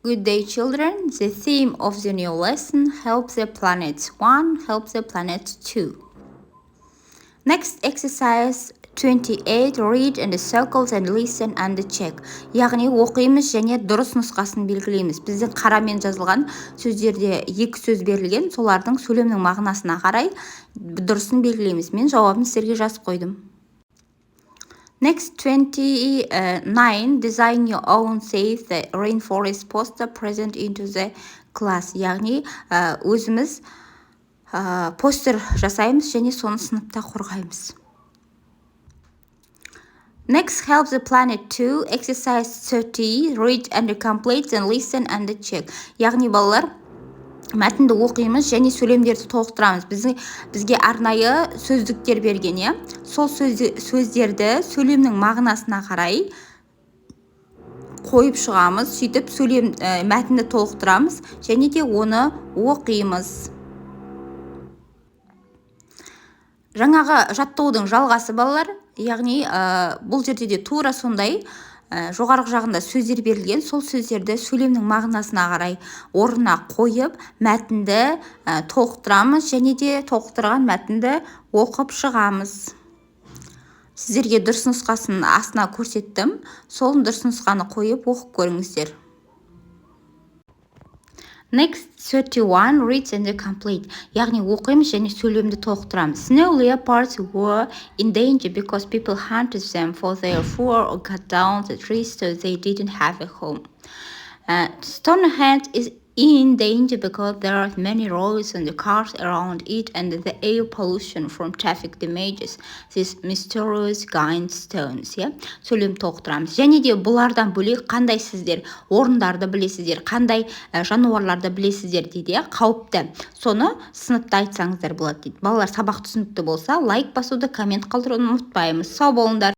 Good day, children. The theme of the new lesson, Help the Planet 1, Help the Planet 2. Next exercise 28, read and circle and listen and check. Яғни оқимыз және дұрыс нұсқасын белгілейміз. Біздің қарамен жазылған сөздерде екі сөз берілген, солардың сөйлемнің мағынасына қарай дұрысын белгілейміз. Мен жауабын сіздерге жазып қойдым. Next 29, design your own safe the rainforest poster present into the class. Яғни өзіміз постер жасаймыз және соны сыныпта қорғаймыз. Next, help the planet 2, exercise 30, read and complete and listen and check. Яғни балалар мәтінді оқимыз және сөйлемдерді толықтырамыз. Бізге арнайы сөздіктер берген, иә? Сол сөздерді сөйлемнің мағынасына қарай қойып шығамыз, сөйтіп мәтінді толықтырамыз және де оны оқимыз. Жаңағы жаттығудың жалғасы балалар, яғни бұл жерде де тура сондай жоғарғы жағында сөздер берілген, сол сөздерді сөйлемнің мағынасына қарай орнына қойып, мәтінді толықтырамыз және де толықтырған мәтінді оқып шығамыз. Сіздерге дұрыс нұсқасын астына көрсеттім, сол дұрыс нұсқаны қойып оқып көріңіздер. Next 31, read and complete. Яғни оқимыз және сөйлемді толықтырамыз. Snow leopards were in danger because people hunted them for their fur or cut down the trees so they didn't have a home. Stonehenge is in danger because there are many roads and cars around it and the air pollution from traffic damages these mysterious giant stones. Сөйлем толықтырамыз. Және де бұлардан бөлек қандай сіздер орындарды білесіздер, қандай жануарларды білесіздер дейді, қауіпті. Соны сыныпта айтсаңыздар болады дейді. Балалар, сабақ түсінікті болса, лайк басуды, коммент қалдыруды ұмытпаймыз. Сау болыңдар.